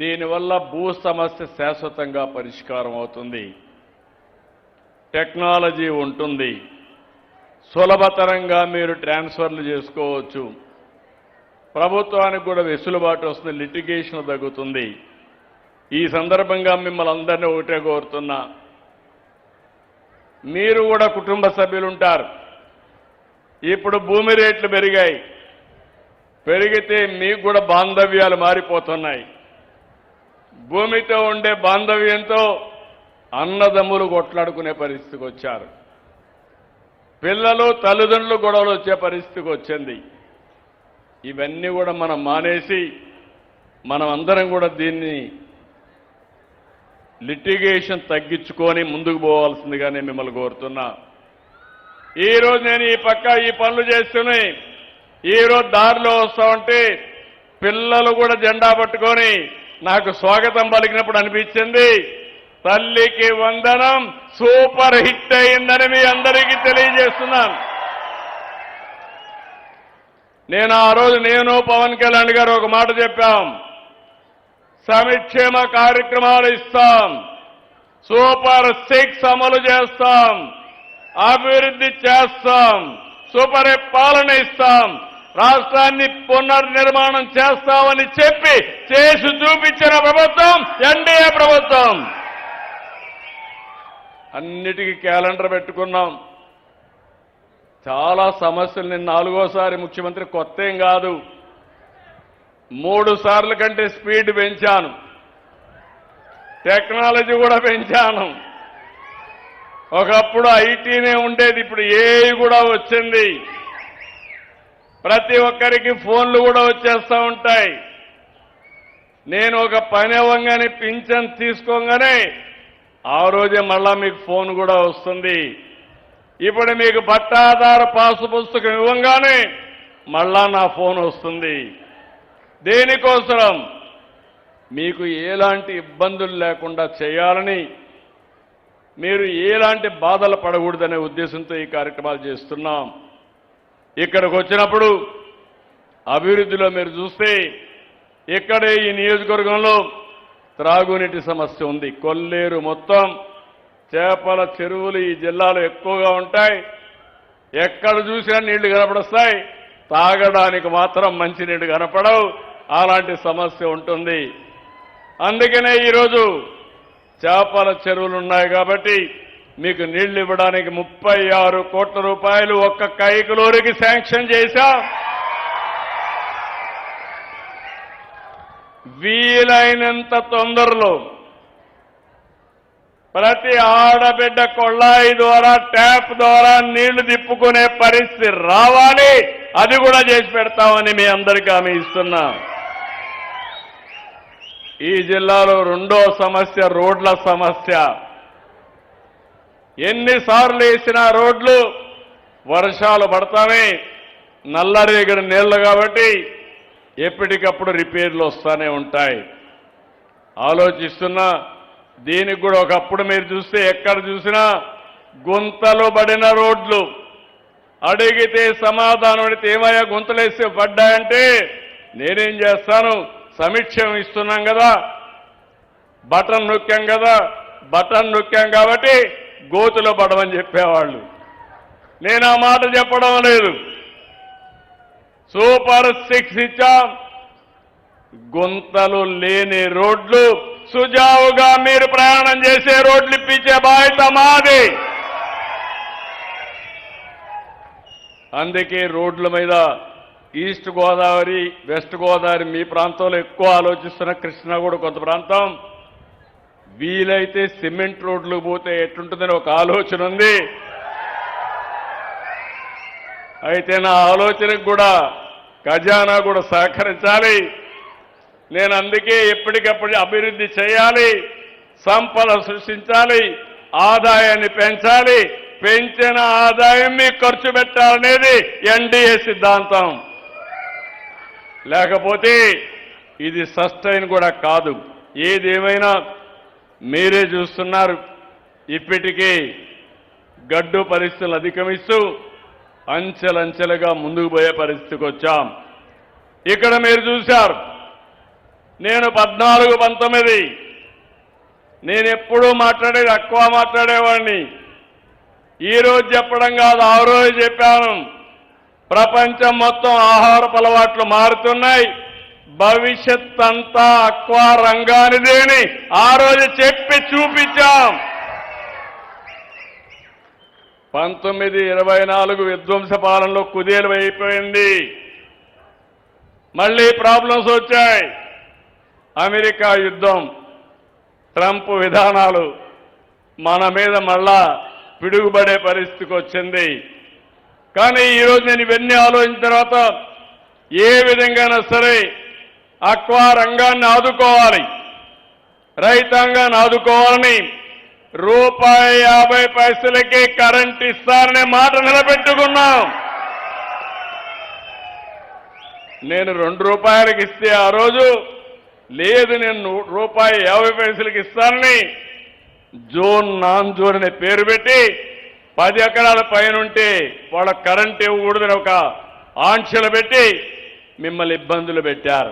దీనివల్ల భూ సమస్య శాశ్వతంగా పరిష్కారం అవుతుంది. టెక్నాలజీ ఉంటుంది. సులభతరంగా మీరు ట్రాన్స్ఫర్లు చేసుకోవచ్చు. ప్రభుత్వానికి కూడా వెసులుబాటు వస్తుంది. లిటిగేషన్ తగ్గుతుంది. ఈ సందర్భంగా మిమ్మల్ని అందరినీ ఒకటే కోరుతున్నా, మీరు కూడా కుటుంబ సభ్యులు ఉంటారు. ఇప్పుడు భూమి రేట్లు పెరిగాయి. పెరిగితే మీకు కూడా బాంధవ్యాలు మారిపోతున్నాయి. భూమితో ఉండే బాంధవ్యంతో అన్నదమ్ములు కొట్లాడుకునే పరిస్థితికి వచ్చారు. పిల్లలు తల్లిదండ్రులు గొడవలు వచ్చే పరిస్థితికి వచ్చింది. ఇవన్నీ కూడా మనం మానేసి మనం అందరం కూడా దీన్ని లిటిగేషన్ తగ్గించుకొని ముందుకు పోవాల్సిందిగా నేను మిమ్మల్ని కోరుతున్నా. ఈరోజు నేను ఈ పక్క ఈ పనులు చేస్తూనే ఈరోజు దారిలో వస్తా ఉంటే పిల్లలు కూడా జెండా పట్టుకొని నాకు స్వాగతం పలికినప్పుడు అనిపించింది, తల్లికి వందనం సూపర్ హిట్ అయిందని మీ అందరికీ తెలియజేస్తున్నాను. నేను ఆ రోజు పవన్ కళ్యాణ్ గారు ఒక మాట చెప్పాం, సంక్షేమ కార్యక్రమాలు ఇస్తాం, సూపర్ 6 అమలు చేస్తాం, అభివృద్ధి చేస్తాం, సుపరిపాలన ఇస్తాం, రాష్ట్రాన్ని పునర్నిర్మాణం చేస్తామని చెప్పి చేసి చూపించిన ప్రభుత్వం ఎన్డీఏ ప్రభుత్వం. అన్నిటికీ క్యాలెండర్ పెట్టుకున్నాం. చాలా సమస్యలు నేను 4వసారి ముఖ్యమంత్రి, కొత్త ఏం కాదు. 3 సార్లు కంటే స్పీడ్ పెంచాను, టెక్నాలజీ కూడా పెంచాను. ఒకప్పుడు ఐటీనే ఉండేది, ఇప్పుడు ఏఐ కూడా వచ్చింది. ప్రతి ఒక్కరికి ఫోన్లు కూడా వచ్చేస్తూ ఉంటాయి. నేను ఒక పని అవ్వగానే పింఛన్ తీసుకోగానే ఆ రోజే మళ్ళా మీకు ఫోన్ కూడా వస్తుంది. ఇప్పుడు మీకు పట్టాదార పాసు పుస్తకం ఇవ్వగానే మళ్ళా నా ఫోన్ వస్తుంది. దేనికోసం? మీకు ఎలాంటి ఇబ్బందులు లేకుండా చేయాలని, మీరు ఎలాంటి బాధలు పడకూడదనే ఉద్దేశంతో ఈ కార్యక్రమాలు చేస్తున్నాం. ఇక్కడికి వచ్చినప్పుడు అభివృద్ధిలో మీరు చూస్తే ఇక్కడే ఈ నియోజకవర్గంలో త్రాగునీటి సమస్య ఉంది. కొల్లేరు మొత్తం చేపల చెరువులు ఈ జిల్లాలో ఎక్కువగా ఉంటాయి. ఎక్కడ చూసినా నీళ్లు కనపడొస్తాయి, తాగడానికి మాత్రం మంచినీళ్లు కనపడవు. అలాంటి సమస్య ఉంటుంది. అందుకనే ఈరోజు చేపల చెరువులు ఉన్నాయి కాబట్టి మీకు నీళ్లు ఇవ్వడానికి 36 కోట్ల రూపాయలు ఒక్క కైకలూరికి శాంక్షన్ చేశాం. వీలైనంత తొందరలో ప్రతి ఆడబిడ్డ కొళ్ళాయి ద్వారా, ట్యాప్ ద్వారా నీళ్లు తిప్పుకునే పరిస్థితి రావాలి. అది కూడా చేసి పెడతామని మీ అందరికీ హామీ ఇస్తున్నా. ఈ జిల్లాలో 2వ సమస్య రోడ్ల సమస్య. ఎన్నిసార్లు వేసినా రోడ్లు వర్షాలు పడతానే నల్లరేగడి నీళ్లు కాబట్టి ఎప్పటికప్పుడు రిపేర్లు వస్తూనే ఉంటాయి. ఆలోచిస్తున్నా, దీనికి కూడా ఒకప్పుడు మీరు చూస్తే ఎక్కడ చూసినా గుంతలు పడిన రోడ్లు. అడిగితే సమాధానం అడిగితే ఏమయ్యా గుంతలేసి పడ్డాయంటే నేనేం చేస్తాను, సమీక్ష ఇస్తున్నాం కదా, బటన్ నొక్కాం కాబట్టి గోతులో పడమని చెప్పేవాళ్ళు. నేను ఆ మాట చెప్పడం లేదు. సూపర్ 6 ఇచ్చాం. గుంతలు లేని రోడ్లు, సుజావుగా మీరు ప్రయాణం చేసే రోడ్లు ఇప్పించే బాధ్యత మాది. అందుకే రోడ్ల మీద ఈస్ట్ గోదావరి, వెస్ట్ గోదావరి మీ ప్రాంతంలో ఎక్కువ ఆలోచిస్తున్న, కృష్ణా కూడా కొంత ప్రాంతం, వీలైతే సిమెంట్ రోడ్లు పోతే ఎట్లుంటుందని ఒక ఆలోచన ఉంది. అయితే నా ఆలోచనకు కూడా ఖజానా కూడా సహకరించాలి. నేను అందుకే ఎప్పటికప్పుడు అభివృద్ధి చేయాలి, సంపద సృష్టించాలి, ఆదాయాన్ని పెంచాలి, పెంచిన ఆదాయం మీకు ఖర్చు పెట్టాలనేది ఎన్డీఏ సిద్ధాంతం. లేకపోతే ఇది సస్టైన్ కూడా కాదు. ఏదేమైనా మీరే చూస్తున్నారు, ఇప్పటికీ గడ్డు పరిస్థితులు అధిగమిస్తూ అంచెలంచెలుగా ముందుకు పోయే పరిస్థితికి వచ్చాం. ఇక్కడ మీరు చూశారు, నేను 14, 19 నేను ఎప్పుడూ మాట్లాడేది ఎక్కువ మాట్లాడేవాడిని. ఈరోజు చెప్పడం కాదు, ఆ రోజు చెప్పాను. ప్రపంచం మొత్తం ఆహారపు అలవాట్లు మారుతున్నాయి, భవిష్యత్ అంతా అక్వా రంగానిదే అని ఆ రోజు చెప్పి చూపించాం. 1924 విధ్వంస పాలనలో కుదేలు అయిపోయింది. మళ్ళీ ప్రాబ్లమ్స్ వచ్చాయి. అమెరికా యుద్ధం, ట్రంప్ విధానాలు మన మీద మళ్ళా పిడుగుపడే పరిస్థితికి వచ్చింది. కానీ ఈరోజు నేను ఇవన్నీ ఆలోచించిన తర్వాత ఏ విధంగానైనా సరే అక్వా రంగాన్ని ఆదుకోవాలి, రైతాంగాన్ని ఆదుకోవాలని ₹1.50 కరెంట్ ఇస్తారనే మాట నిలబెట్టుకున్నాం. నేను ₹2 ఇస్తే ఆ రోజు లేదు, నేను ₹1.50 ఇస్తానని జోన్ నాన్ జోన్ అనే పేరు పెట్టి 10 ఎకరాల పైన ఉంటే వాళ్ళ కరెంట్ ఇవ్వకూడదని ఒక ఆంక్షలు పెట్టి మిమ్మల్ని ఇబ్బందులు పెట్టారు.